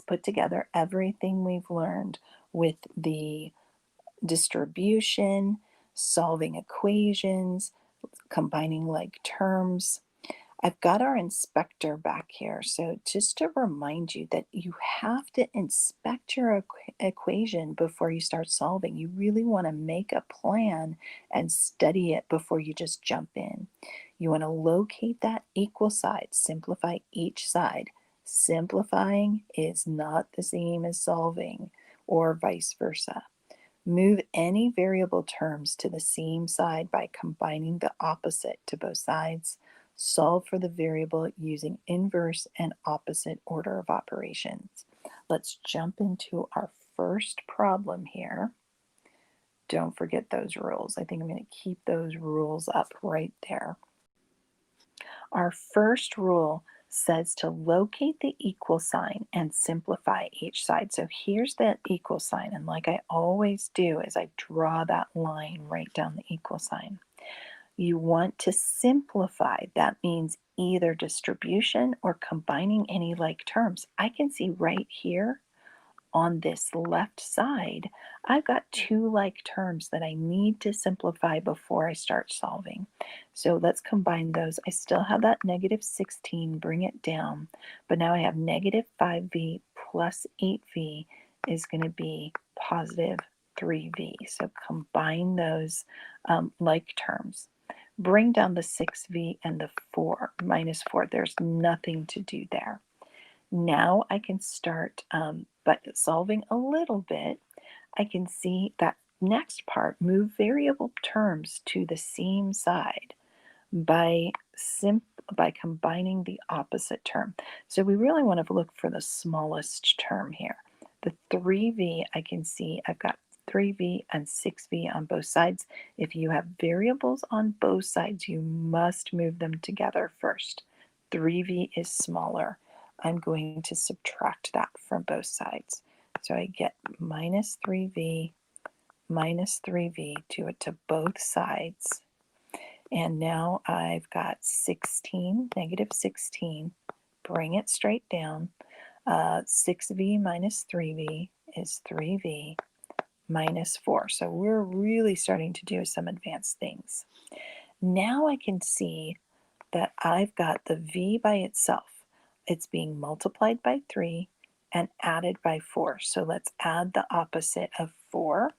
put together everything we've learned with the distribution, solving equations, combining like terms. I've got our inspector back here. So just to remind you that you have to inspect your equation before you start solving. You really want to make a plan and study it before you just jump in. You want to locate that equal side, simplify each side. Simplifying is not the same as solving or vice versa. Move any variable terms to the same side by combining the opposite to both sides. Solve for the variable using inverse and opposite order of operations. Let's jump into our first problem here. Don't forget those rules. I think I'm going to keep those rules up right there. Our first rule says to locate the equal sign and simplify each side. So here's that equal sign, and like I always do is I draw that line right down the equal sign. You want to simplify. That means either distribution or combining any like terms. I can see right here on this left side, I've got two like terms that I need to simplify before I start solving. So let's combine those. I still have that negative 16, bring it down, but now I have negative 5v plus 8v is going to be positive 3v. So combine those like terms. Bring down the 6v and the 4, minus 4. There's nothing to do there. Now I can start but solving a little bit. I can see that next part, move variable terms to the same side by combining the opposite term. So we really want to look for the smallest term here. The 3v, I can see I've got 3v and 6v on both sides. If you have variables on both sides, you must move them together first. 3v is smaller. I'm going to subtract that from both sides. So I get minus 3v, do it to both sides. And now I've got 16, negative 16, bring it straight down. 6v minus 3v is 3v minus 4. So we're really starting to do some advanced things. Now I can see that I've got the v by itself. It's being multiplied by 3 and added by 4. So let's add the opposite of 4.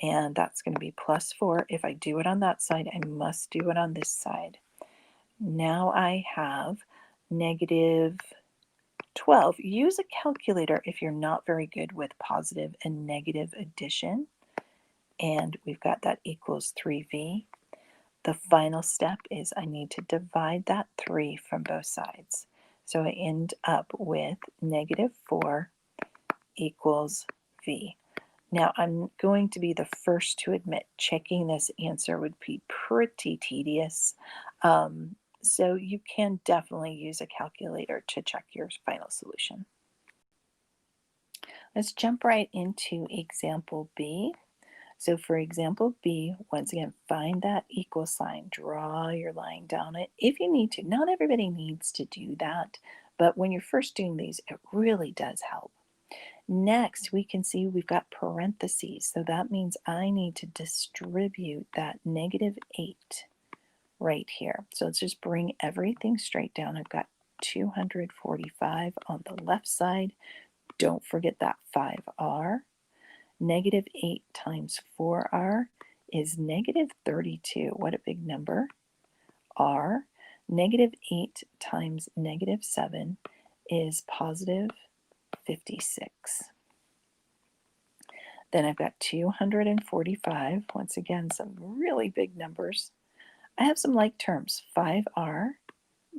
And that's going to be plus 4. If I do it on that side, I must do it on this side. Now I have negative 12. Use a calculator if you're not very good with positive and negative addition. And we've got that equals 3v. The final step is I need to divide that 3 from both sides. So I end up with negative 4 equals v. Now I'm going to be the first to admit checking this answer would be pretty tedious. So you can definitely use a calculator to check your final solution. Let's jump right into example B. So for example B, once again, find that equal sign, draw your line down it if you need to. Not everybody needs to do that, but when you're first doing these, it really does help. Next, we can see we've got parentheses, so that means I need to distribute that negative 8 right here. So let's just bring everything straight down. I've got 245 on the left side. Don't forget that 5r. Negative 8 times 4r is negative 32. What a big number. R. Negative 8 times negative 7 is positive 56. Then I've got 245. Once again, some really big numbers. I have some like terms. 5r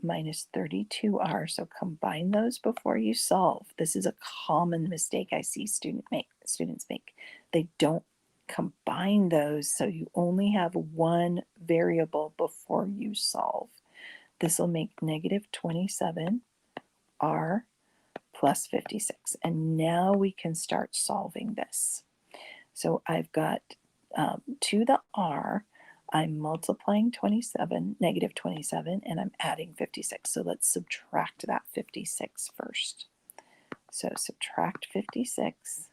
minus 32r. So combine those before you solve. This is a common mistake I see students make. They don't combine those, so you only have one variable before you solve. This will make negative 27r plus 56. And now we can start solving this. So I've got to the r, I'm multiplying 27, negative 27, and I'm adding 56. So let's subtract that 56 first. So subtract 56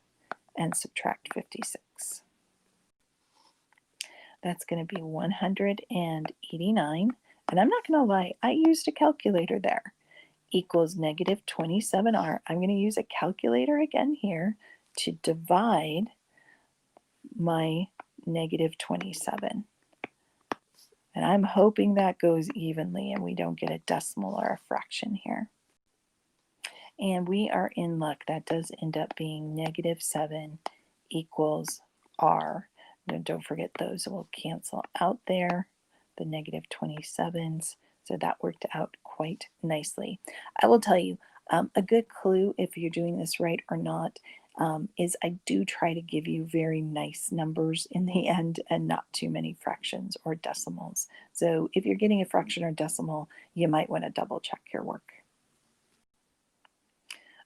and subtract 56. That's going to be 189. And I'm not going to lie, I used a calculator there. Equals negative 27r. I'm going to use a calculator again here to divide my negative 27. And I'm hoping that goes evenly and we don't get a decimal or a fraction here. And we are in luck. That does end up being negative 7 equals r. And don't forget those will cancel out there, the negative 27s. So that worked out quite nicely. I will tell you, a good clue if you're doing this right or not is I do try to give you very nice numbers in the end and not too many fractions or decimals. So if you're getting a fraction or decimal, you might want to double check your work.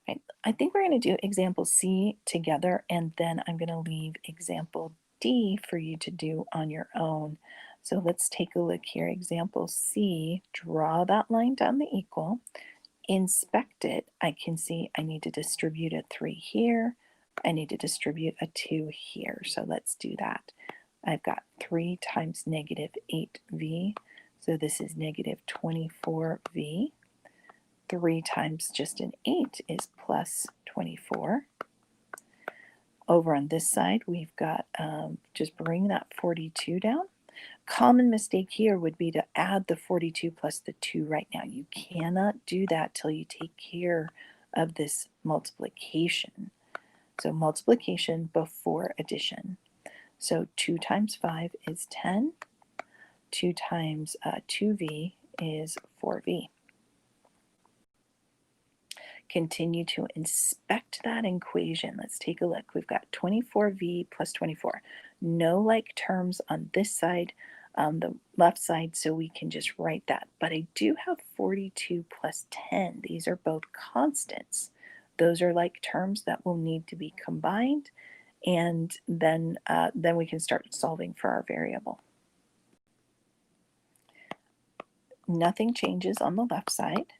Right. I think we're going to do example C together, and then I'm going to leave example D for you to do on your own. So let's take a look here. Example C, draw that line down the equal, inspect it. I can see I need to distribute a 3 here. I need to distribute a 2 here. So let's do that. I've got 3 times negative 8v. So this is negative 24v. 3 times just an 8 is plus 24. Over on this side, we've got, just bring that 42 down. Common mistake here would be to add the 42 plus the 2 right now. You cannot do that till you take care of this multiplication. So multiplication before addition. So 2 times 5 is 10. 2 times 2v is 4v. Continue to inspect that equation. Let's take a look. We've got 24v plus 24. No like terms on this side, the left side, so we can just write that. But I do have 42 plus 10. These are both constants. Those are like terms that will need to be combined, and then we can start solving for our variable. Nothing changes on the left side.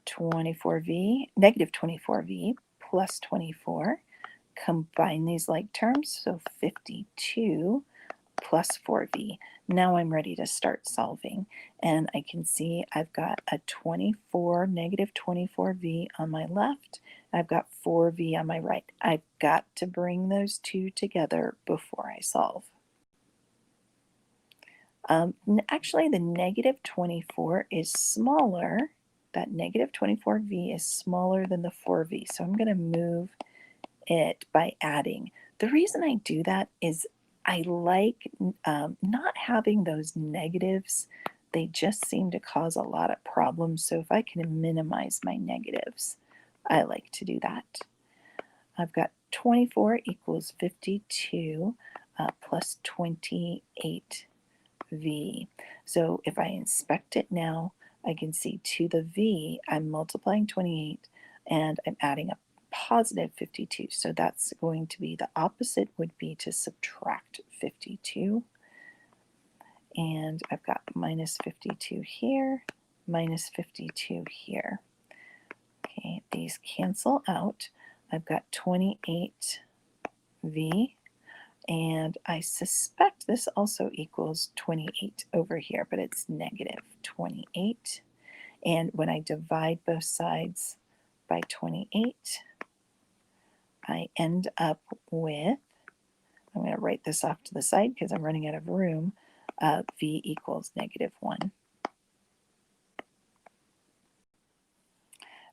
24v, negative 24v plus 24. Combine these like terms, so 52 plus 4v. Now I'm ready to start solving, and I can see I've got a 24, negative 24v on my left. I've got 4v on my right. I've got to bring those two together before I solve. Actually, the negative 24 is smaller. That negative 24v is smaller than the 4v, so I'm going to move it by adding. The reason I do that is I like not having those negatives. They just seem to cause a lot of problems, so if I can minimize my negatives, I like to do that. I've got 24 equals 52 plus 28v. So if I inspect it now, I can see to the v, I'm multiplying 28 and I'm adding a positive 52. So that's going to be the opposite would be to subtract 52. And I've got minus 52 here, minus 52 here. Okay, these cancel out. I've got 28v, and I suspect this also equals 28 over here, but it's negative 28. And when I divide both sides by 28, I end up with, I'm going to write this off to the side because I'm running out of room, v equals negative 1.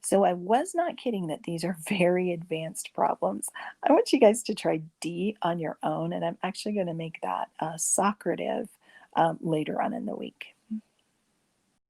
So I was not kidding that these are very advanced problems. I want you guys to try D on your own, and I'm actually going to make that Socrative later on in the week.